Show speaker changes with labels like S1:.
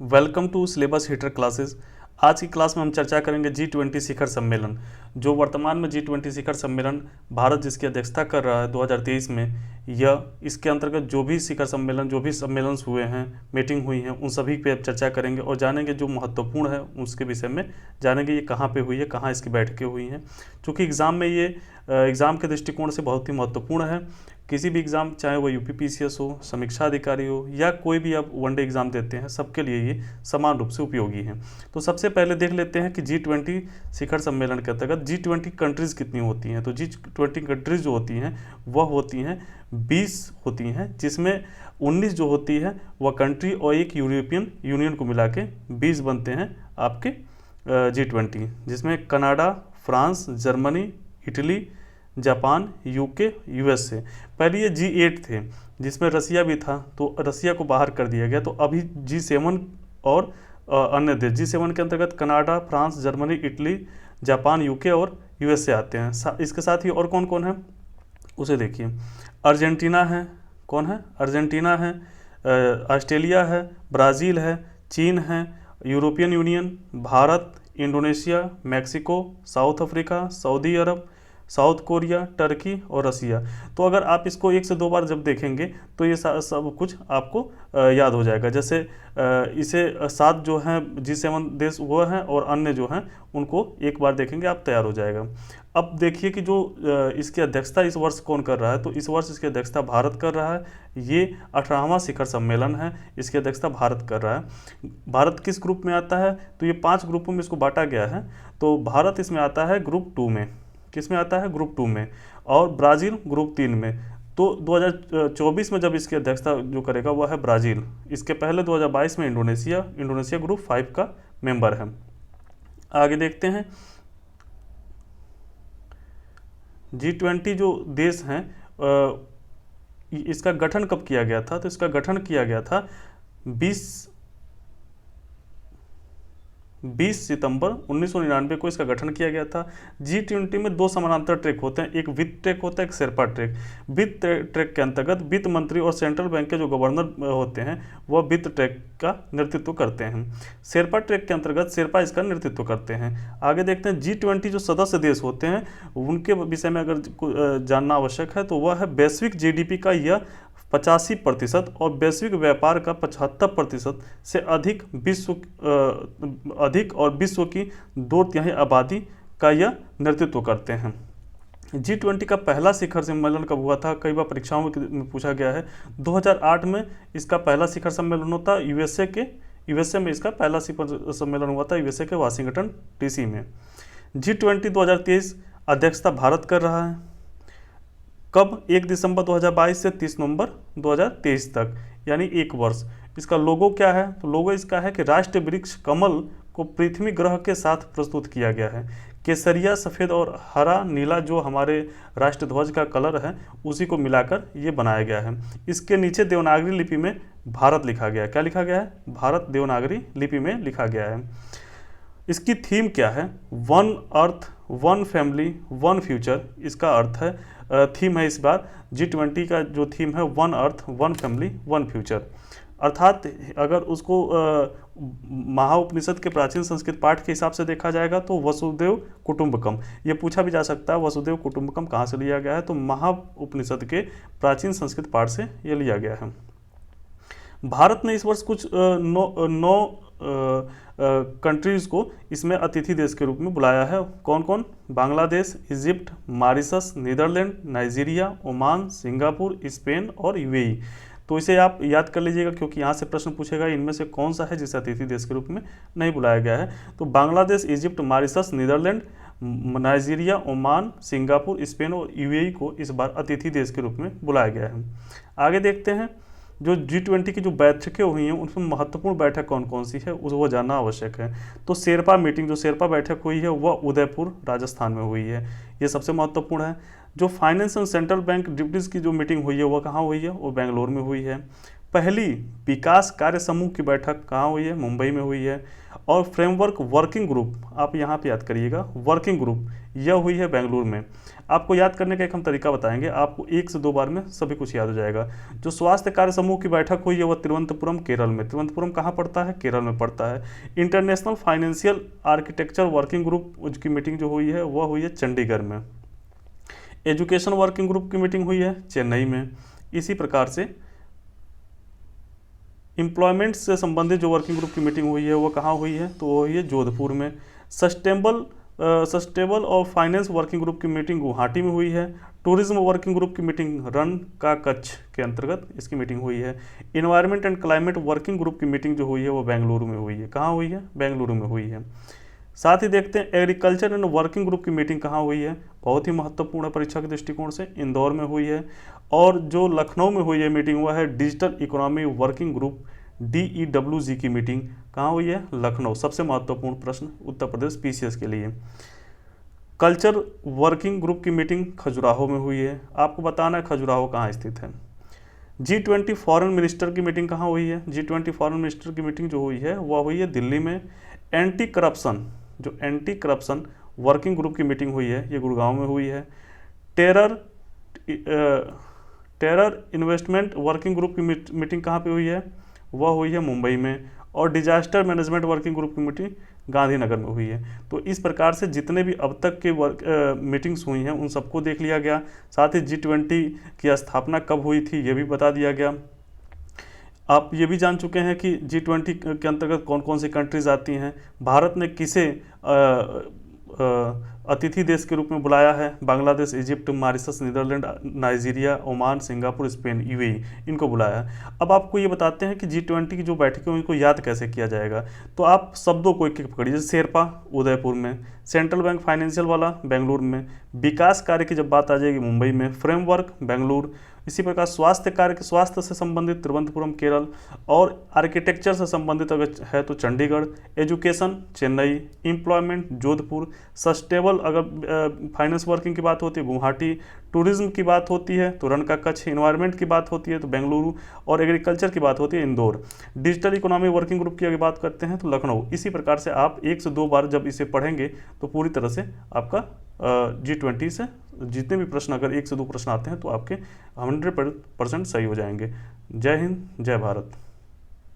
S1: Welcome to syllabus heater classes. आज की class में हम चर्चा करेंगे G20 शिखर सम्मेलन। जो वर्तमान में G20 शिखर सम्मेलन भारत जिसकी अध्यक्षता कर रहा है 2023 में, यह इसके अंतर्गत जो भी शिखर सम्मेलन जो भी सम्मेलन हुए हैं, मीटिंग हुई हैं, उन सभी पे अब चर्चा करेंगे और जानेंगे जो महत्वपूर्ण है उसके विषय में जानेंगे। ये कहाँ पे हुई है, कहाँ इसकी बैठकें हुई हैं, क्योंकि एग्ज़ाम में ये एग्ज़ाम के दृष्टिकोण से बहुत ही महत्वपूर्ण है। किसी भी एग्ज़ाम, चाहे वो यूपीपीसीएस हो, समीक्षा अधिकारी हो, या कोई भी आप वनडे एग्ज़ाम देते हैं, सबके लिए ये समान रूप से उपयोगी हैं। तो सबसे पहले देख लेते हैं कि G20 शिखर सम्मेलन के अंतर्गत G20 कंट्रीज़ कितनी होती हैं। तो G20 कंट्रीज़ जो होती हैं वह होती हैं 20 होती हैं, जिसमें 19 जो होती है वह कंट्री और एक यूरोपियन यूनियन को मिला के 20 बनते हैं आपके G20, जिसमें Canada, France, Germany, Italy, Japan, UK, USA. पहले ये G8 थे जिसमें रसिया भी था, तो रसिया को बाहर कर दिया गया। तो अभी G7 और अन्य देश, G7 के अंतर्गत Canada, France, Germany, Italy, Japan, UK और यूएसए आते हैं। इसके साथ ही और कौन कौन है उसे देखिए। अर्जेंटीना है, कौन है? अर्जेंटीना है, ऑस्ट्रेलिया है, ब्राज़ील है, चीन है, European Union, Bharat, Indonesia, Mexico, South Africa, सऊदी अरब, साउथ कोरिया, टर्की और रसिया। तो अगर आप इसको एक से दो बार जब देखेंगे तो ये सब कुछ आपको याद हो जाएगा। जैसे इसे 7 जो हैं G7 देश वो हैं और अन्य जो हैं उनको एक बार देखेंगे आप, तैयार हो जाएगा। अब देखिए कि जो इसकी अध्यक्षता इस वर्ष कौन कर रहा है। तो इस वर्ष इसकी अध्यक्षता भारत कर रहा है। ये 18वां शिखर सम्मेलन है, इसकी अध्यक्षता भारत कर रहा है। भारत किस ग्रुप में आता है? तो ये 5 ग्रुपों में इसको बांटा गया है। तो भारत इसमें आता है ग्रुप 2 में। किस में आता है? ग्रुप 2 में। और ब्राज़ील ग्रुप 3 में। तो 2024 में जब इसकी अध्यक्षता जो करेगा वह है ब्राज़ील। इसके पहले 2022 में इंडोनेशिया ग्रुप 5 का मेंबर है। आगे देखते हैं। G20 जो देश हैं, इसका गठन कब किया गया था? तो इसका गठन किया गया था 20 सितंबर 1999 को इसका गठन किया गया था। G20 में 2 समानांतर ट्रैक होते हैं, एक वित्त ट्रैक होता है, एक शेरपा ट्रैक। वित्त ट्रैक के अंतर्गत वित्त मंत्री और सेंट्रल बैंक के जो गवर्नर होते हैं वह वित्त ट्रैक का नेतृत्व करते हैं। शेरपा ट्रैक के अंतर्गत शेरपा इसका नेतृत्व करते हैं। आगे देखते हैं G20 जो सदस्य देश होते हैं उनके विषय में अगर जानना आवश्यक है तो वह है वैश्विक GDP का यह 85% और वैश्विक व्यापार का 75% से अधिक और विश्व की 2/3 आबादी का यह नेतृत्व करते हैं। G20 का पहला शिखर सम्मेलन कब हुआ था? कई बार परीक्षाओं में पूछा गया है। 2008 में इसका पहला शिखर सम्मेलन होता यूएसए में इसका पहला शिखर सम्मेलन हुआ था, यूएसए के वाशिंगटन DC में। G20 2023 अध्यक्षता भारत कर रहा है। कब? 1 दिसंबर 2022 से 30 नवंबर 2023 तक, यानी 1 वर्ष। इसका लोगो क्या है? तो लोगो इसका है कि राष्ट्र वृक्ष कमल को पृथ्वी ग्रह के साथ प्रस्तुत किया गया है। केसरिया, सफ़ेद और हरा नीला जो हमारे राष्ट्र ध्वज का कलर है उसी को मिलाकर ये बनाया गया है। इसके नीचे देवनागरी लिपि में भारत लिखा गया है। क्या लिखा गया है? भारत देवनागरी लिपि में लिखा गया है। इसकी थीम क्या है? One earth, one family, one future इसका अर्थ है, थीम है इस बार। G20 का जो थीम है one earth, one family, one future. अर्थात अगर उसको महाउपनिषद के प्राचीन संस्कृत पाठ के हिसाब से देखा जाएगा तो वसुदेव कुटुंबकम, ये पूछा भी जा सकता है वसुदेव कुटुंबकम कहाँ से लिया गया है। तो महाउपनिषद के प्राचीन संस्कृत पाठ से ये लिया गया है। भारत ने इस वर्ष कुछ 9 कंट्रीज़ को इसमें अतिथि देश के रूप में बुलाया है। कौन कौन? Bangladesh, Egypt, Mauritius, Netherland, Nigeria, Oman, Singapore, Spain और UAE। तो इसे आप याद कर लीजिएगा क्योंकि यहाँ से प्रश्न पूछेगा इनमें से कौन सा है जिसे अतिथि देश के रूप में नहीं बुलाया गया है। तो Bangladesh, Egypt, Mauritius, Netherland, Nigeria, Oman, Singapore, Spain और UAE को इस बार अतिथि देश के रूप में बुलाया गया है। आगे देखते हैं। जो G20 की जो बैठकें हुई हैं उनमें महत्वपूर्ण बैठक कौन कौन सी है वो जानना आवश्यक है। तो शेरपा मीटिंग, जो शेरपा बैठक हुई है वह उदयपुर राजस्थान में हुई है, ये सबसे महत्वपूर्ण है। जो फाइनेंस एंड सेंट्रल बैंक डिप्टीज़ की जो मीटिंग हुई है वह कहाँ हुई है? वो बेंगलोर में हुई है। पहली विकास कार्य समूह की बैठक कहाँ हुई है? मुंबई में हुई है। और फ्रेमवर्क वर्किंग ग्रुप, आप यहाँ पे याद करिएगा, वर्किंग ग्रुप यह हुई है बेंगलुरु में। आपको याद करने का एक हम तरीका बताएंगे, आपको 1 से 2 बार में सभी कुछ याद हो जाएगा। जो स्वास्थ्य कार्य समूह की बैठक हुई है वह तिरुवनंतपुरम केरल में। तिरुवनंतपुरम कहाँ पड़ता है? केरल में पड़ता है। International financial architecture working group की मीटिंग जो हुई है वह हुई है चंडीगढ़ में। एजुकेशन वर्किंग ग्रुप की मीटिंग हुई है चेन्नई में। इसी प्रकार से एम्प्लॉयमेंट से संबंधित जो वर्किंग ग्रुप की मीटिंग हुई है वो कहाँ हुई है? तो वो हुई है जोधपुर में। सस्टेनेबल और फाइनेंस वर्किंग ग्रुप की मीटिंग गुवाहाटी में हुई है। टूरिज्म वर्किंग ग्रुप की मीटिंग रन का कच्छ के अंतर्गत इसकी मीटिंग हुई है। Environment and climate working group की मीटिंग जो हुई है वो बेंगलुरु में हुई है। कहाँ हुई है? बेंगलुरु में हुई है। साथ ही देखते हैं एग्रीकल्चर एंड वर्किंग ग्रुप की मीटिंग कहाँ हुई है? बहुत ही महत्वपूर्ण परीक्षा के दृष्टिकोण से इंदौर में हुई है। और जो लखनऊ में हुई है मीटिंग हुआ है digital economy working group DEWG की मीटिंग कहाँ हुई है? लखनऊ। सबसे महत्वपूर्ण प्रश्न उत्तर प्रदेश PCS के लिए। कल्चर वर्किंग ग्रुप की मीटिंग खजुराहो में हुई है। आपको बताना है खजुराहो कहाँ स्थित है। G20 फॉरेन मिनिस्टर की मीटिंग कहाँ हुई है? G20 फॉरेन मिनिस्टर की मीटिंग जो हुई है वह हुई है दिल्ली में। एंटी करप्शन वर्किंग ग्रुप की मीटिंग हुई है, ये गुड़गांव में हुई है। टेरर इन्वेस्टमेंट वर्किंग ग्रुप की मीटिंग कहाँ पे हुई है? वह हुई है मुंबई में। और डिजास्टर मैनेजमेंट वर्किंग ग्रुप की मीटिंग गांधीनगर में हुई है। तो इस प्रकार से जितने भी अब तक के मीटिंग्स हुई हैं उन सबको देख लिया गया। साथ ही G20 की स्थापना कब हुई थी ये भी बता दिया गया। आप ये भी जान चुके हैं कि G20 के अंतर्गत कौन कौन सी कंट्रीज आती हैं। भारत ने किसे अतिथि देश के रूप में बुलाया है? Bangladesh, Egypt, Mauritius, Netherland, Nigeria, Oman, Singapore, Spain, UAE इनको बुलाया है। अब आपको ये बताते हैं कि G20 की जो बैठकें उनको याद कैसे किया जाएगा। तो आप शब्दों को एक एक पकड़िए। जैसे शेरपा उदयपुर में, सेंट्रल बैंक फाइनेंशियल वाला बेंगलुरु में, विकास कार्य की जब बात आ जाएगी मुंबई में, फ्रेमवर्क बेंगलुरु, इसी प्रकार स्वास्थ्य से संबंधित तिरुवनंतपुरम केरल, और आर्किटेक्चर से संबंधित अगर है तो Chandigarh, education Chennai, employment Jodhpur, sustainable अगर फाइनेंस वर्किंग की बात होती है गुवाहाटी, टूरिज्म की बात होती है तो रन का कच्छ, इन्वायरमेंट की बात होती है तो बेंगलुरु, और एग्रीकल्चर की बात होती है Indore. Digital economy working group की अगर बात करते हैं तो लखनऊ। इसी प्रकार से आप 1 से 2 बार जब इसे पढ़ेंगे तो पूरी तरह से आपका G20 से जितने भी प्रश्न, अगर 1 से 2 प्रश्न आते हैं तो आपके 100% सही हो जाएंगे। जय हिंद, जय भारत।